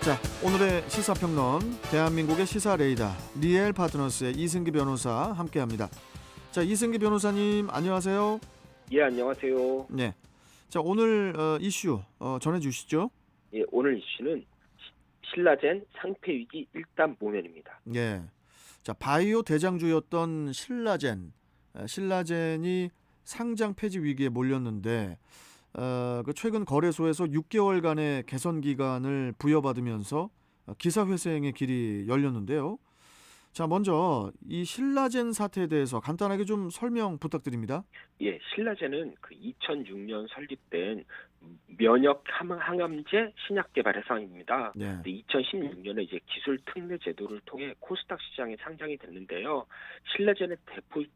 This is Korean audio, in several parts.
자, 오늘의 시사평론 대한민국의 시사 레이더 리엘 파트너스의 이승기 변호사 함께합니다. 자, 이승기 변호사님 안녕하세요. 예, 안녕하세요. 네. 자, 오늘 이슈 전해주시죠. 예, 오늘 이슈는 신라젠 상폐위기 1단 모면입니다. 예. 자, 바이오 대장주였던 신라젠이 상장 폐지 위기에 몰렸는데 그 최근 거래소에서 6개월간의 개선 기간을 부여받으면서 기사회생의 길이 열렸는데요. 자, 먼저 이 신라젠 사태에 대해서 간단하게 좀 설명 부탁드립니다. 예, 신라젠은 그 2006년 설립된 면역 항암제 신약 개발 회사입니다. 네. 2016년에 이제 기술 특례 제도를 통해 코스닥 시장에 상장이 됐는데요. 신라젠의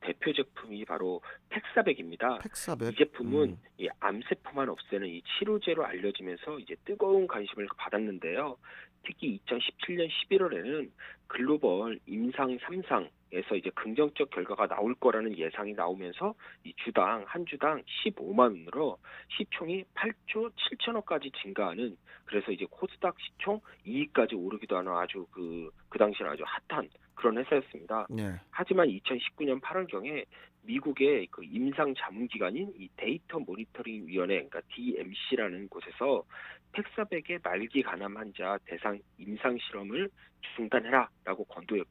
대표 제품이 바로 팩사백입니다. 팩사백. 이 제품은 이 암세포만 없애는 이 치료제로 알려지면서 이제 뜨거운 관심을 받았는데요. 특히 2017년 11월에는 글로벌 임상 3상에서 이제 긍정적 결과가 나올 거라는 예상이 나오면서 이 한 주당 15만 원으로 시총이 8조 7천억까지 증가하는, 그래서 이제 코스닥 시총 2위까지 오르기도 하는 아주 그 당시에 아주 핫한 그런 회사였습니다. 네. 하지만 2019년 8월경에 미국의 그 임상 자문기관인 이 데이터 모니터링 위원회, 그러니까 DMC라는 곳에서 팩사백의 말기 간암 환자 대상 임상 실험을 중단해라라고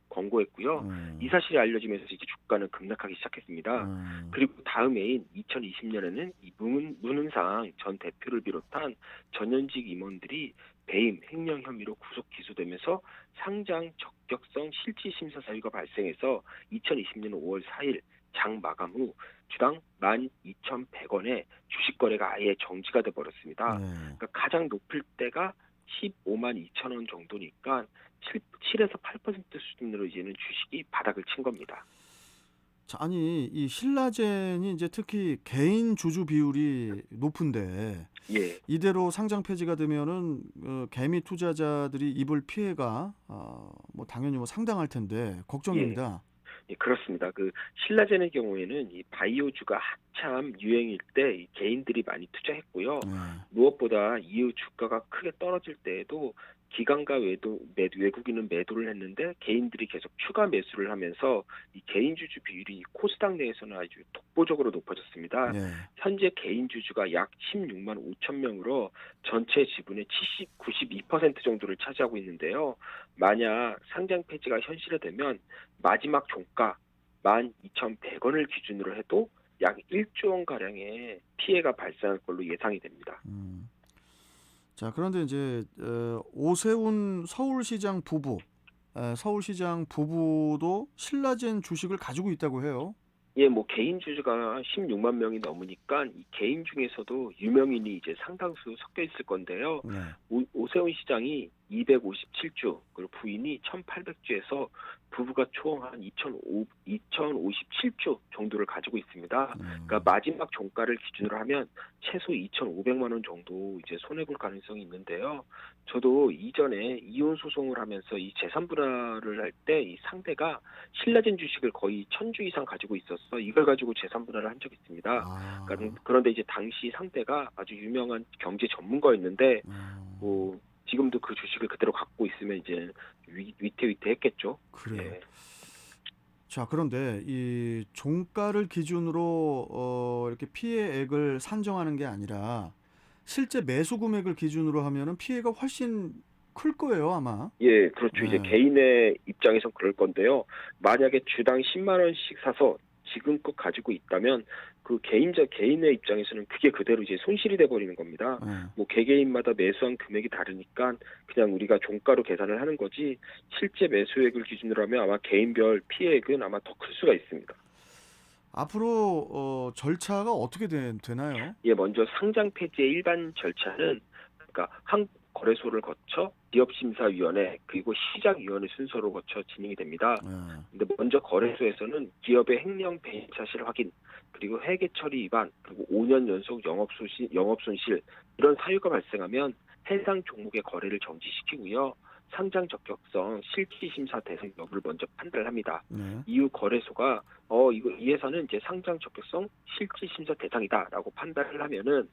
권고했고요. 이 사실이 알려지면서 이제 주가는 급락하기 시작했습니다. 그리고 다음 해인 2020년에는 이 문은상 전 대표를 비롯한 전현직 임원들이 배임, 횡령 혐의로 구속 기소되면서 상장 적격성 실질 심사 사유가 발생해서 2020년 5월 4일 장 마감 후 주당 12,100원에 주식 거래가 아예 정지가 돼 버렸습니다. 네. 그러니까 가장 높을 때가 15만 2천 원 정도니까 7에서 8% 수준으로 이제는 주식이 바닥을 친 겁니다. 자, 아니 이 신라젠이 이제 특히 개인 주주 비율이 높은데 예. 이대로 상장 폐지가 되면은 개미 투자자들이 입을 피해가 뭐 당연히 뭐 상당할 텐데 걱정입니다. 예, 그렇습니다. 그 신라젠의 경우에는 이 바이오주가 한참 유행일 때 이 개인들이 많이 투자했고요. 네. 무엇보다 이후 주가가 크게 떨어질 때에도 기관과 외국인은 매도를 했는데 개인들이 계속 추가 매수를 하면서 이 개인 주주 비율이 코스닥 내에서는 아주 독보적으로 높아졌습니다. 네. 현재 개인 주주가 약 16만 5천 명으로 전체 지분의 92% 정도를 차지하고 있는데요. 만약 상장 폐지가 현실화되면 마지막 종가 12,100원을 기준으로 해도 약 1조 원가량의 피해가 발생할 걸로 예상이 됩니다. 자, 그런데 이제 오세훈 서울시장 부부도 신라젠 주식을 가지고 있다고 해요. 예, 뭐 개인 주주가 16만 명이 넘으니까 이 개인 중에서도 유명인이 이제 상당수 섞여 있을 건데요. 네. 오세훈 시장이 257주, 그리고 부인이 1,800주에서 부부가 총 한 2,057주 정도를 가지고 있습니다. 그러니까 마지막 종가를 기준으로 하면 최소 2,500만 원 정도 이제 손해 볼 가능성이 있는데요. 저도 이전에 이혼 소송을 하면서 이 재산 분할을 할 때 이 상대가 신라젠 주식을 거의 1,000주 이상 가지고 있었어. 이걸 가지고 재산 분할을 한 적이 있습니다. 그런데 이제 당시 상대가 아주 유명한 경제 전문가였는데 뭐 지금도 그 주식을 그대로 갖고 있으면 이제 위태위태했겠죠. 그래요. 예. 자, 그런데 이 종가를 기준으로 이렇게 피해액을 산정하는 게 아니라 실제 매수 금액을 기준으로 하면은 피해가 훨씬 클 거예요, 아마. 예, 그렇죠. 네. 이제 개인의 입장에선 그럴 건데요. 만약에 주당 10만 원씩 사서 지금껏 가지고 있다면 그 개인의 입장에서는 그게 그대로 이제 손실이 돼 버리는 겁니다. 뭐 개개인마다 매수한 금액이 다르니까 그냥 우리가 종가로 계산을 하는 거지 실제 매수액을 기준으로 하면 아마 개인별 피해액은 아마 더 클 수가 있습니다. 앞으로 절차가 어떻게 되나요? 예, 먼저 상장 폐지의 일반 절차는 그러니까 한국거래소를 거쳐 기업심사위원회 그리고 시장위원회 순서로 거쳐 진행이 됩니다. 근데 먼저 거래소에서는 기업의 횡령 배임 사실 확인, 그리고 회계 처리 위반, 그리고 5년 연속 영업손실 이런 사유가 발생하면 해당 종목의 거래를 정지시키고요. 상장 적격성 실질 심사 대상 여부를 먼저 판단을 합니다. 네. 이후 거래소가 이 회사는 이제 상장 적격성 실질 심사 대상이다라고 판단을 하면은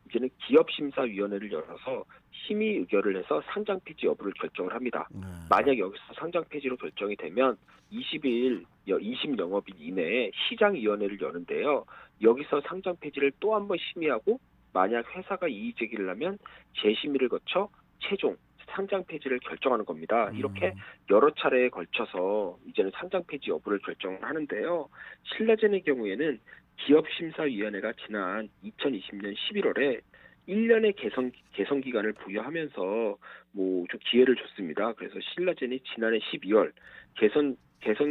이제는 기업심사위원회를 열어서 심의 의결을 해서 상장 폐지 여부를 결정을 합니다. 네. 만약 여기서 상장 폐지로 결정이 되면 20영업일 이내에 시장위원회를 여는데요. 여기서 상장 폐지를 또 한 번 심의하고 만약 회사가 이의 제기를 하면 재심의를 거쳐 최종 상장 폐지를 결정하는 겁니다. 이렇게 여러 차례에 걸쳐서 이제는 상장 폐지 여부를 결정을 하는데요. 신라젠의 경우에는 기업심사위원회가 지난 2020년 11월에 1년의 개선 기간을 부여하면서 뭐 좀 기회를 줬습니다. 그래서 신라젠이 지난해 12월 개선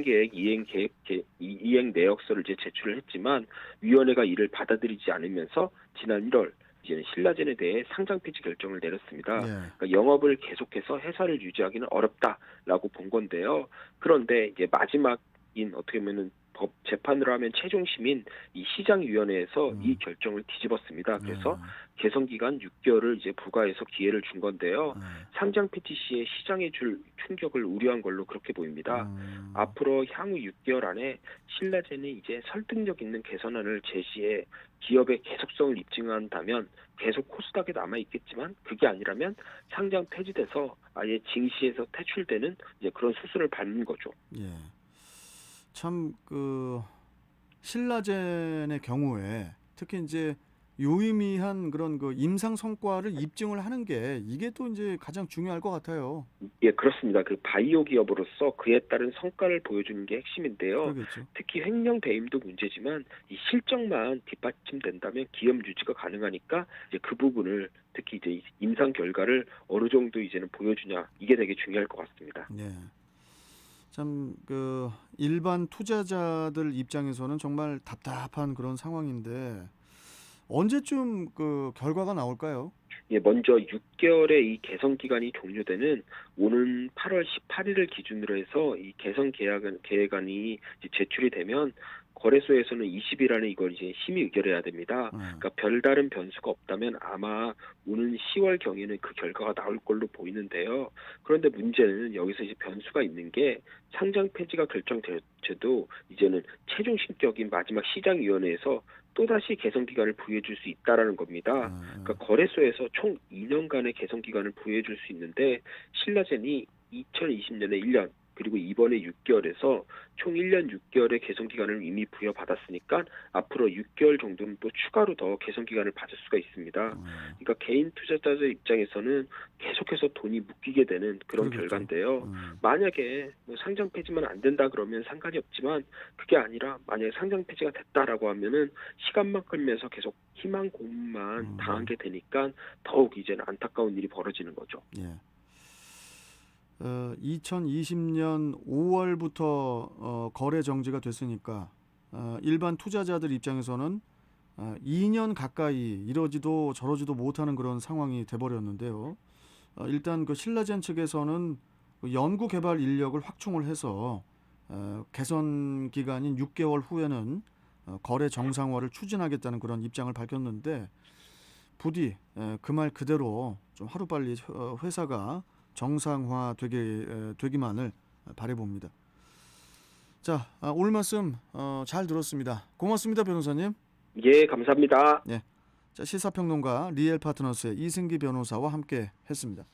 계획 이행 내역서를 이제 제출을 했지만 위원회가 이를 받아들이지 않으면서 지난 1월 이제는 신라젠에 대해 상장 폐지 결정을 내렸습니다. 네. 그러니까 영업을 계속해서 회사를 유지하기는 어렵다라고 본 건데요. 그런데 이제 마지막인 어떻게 보면은 법 재판으로 하면 최종심인 이 시장위원회에서 이 결정을 뒤집었습니다. 그래서 개선 기간 6개월을 이제 부과해서 기회를 준 건데요. 상장 폐지 시에 시장에 줄 충격을 우려한 걸로 그렇게 보입니다. 앞으로 향후 6개월 안에 신라젠이 이제 설득력 있는 개선안을 제시해 기업의 계속성을 입증한다면 계속 코스닥에 남아 있겠지만 그게 아니라면 상장 폐지돼서 아예 증시에서 퇴출되는 이제 그런 수순을 밟는 거죠. 예. 참 그 신라젠의 경우에 특히 이제 유의미한 그런 그 임상 성과를 입증을 하는 게 이게 또 이제 가장 중요할 것 같아요. 예, 그렇습니다. 그 바이오 기업으로서 그에 따른 성과를 보여주는 게 핵심인데요. 그러겠죠. 특히 횡령 배임도 문제지만 이 실적만 뒷받침된다면 기업 유지가 가능하니까 이제 그 부분을 특히 이제 임상 결과를 어느 정도 이제는 보여주냐 이게 되게 중요할 것 같습니다. 네. 참 그 일반 투자자들 입장에서는 정말 답답한 그런 상황인데 언제쯤 그 결과가 나올까요? 예, 먼저 6개월의 이 개선 기간이 종료되는 오는 8월 18일을 기준으로 해서 이 개선 계획안이 이제 제출이 되면 거래소에서는 20일 안에 이걸 이제 심의 의결해야 됩니다. 그러니까 별다른 변수가 없다면 아마 오는 10월 경에는 그 결과가 나올 걸로 보이는데요. 그런데 문제는 여기서 이제 변수가 있는 게 상장 폐지가 결정돼도 이제는 최종 신격인 마지막 시장위원회에서 또다시 개선 기간을 부여해 줄 수 있다라는 겁니다. 그러니까 거래소에서 총 2년간의 개선 기간을 부여해 줄 수 있는데 신라젠이 2020년에 1년 그리고 이번에 6개월에서 총 1년 6개월의 개선 기간을 이미 부여받았으니까 앞으로 6개월 정도는 또 추가로 더 개선 기간을 받을 수가 있습니다. 그러니까 개인 투자자들 입장에서는 계속해서 돈이 묶이게 되는 그런 그러겠죠. 결과인데요. 만약에 뭐 상장 폐지만 안 된다 그러면 상관이 없지만 그게 아니라 만약에 상장 폐지가 됐다라고 하면은 시간만 끌면서 계속 희망 고문만 당하게 되니까 더욱 이제는 안타까운 일이 벌어지는 거죠. 예. 2020년 5월부터 거래 정지가 됐으니까 일반 투자자들 입장에서는 2년 가까이 이러지도 저러지도 못하는 그런 상황이 돼버렸는데요. 일단 그 신라젠 측에서는 그 연구 개발 인력을 확충을 해서 개선 기간인 6개월 후에는 거래 정상화를 추진하겠다는 그런 입장을 밝혔는데 부디 그 말 그대로 좀 하루빨리 회사가 정상화 되기만을 바라봅니다. 자, 오늘 말씀 잘 들었습니다. 고맙습니다, 변호사님. 예, 감사합니다. 자, 시사평론가 리엘파트너스의 이승기 변호사와 함께 했습니다.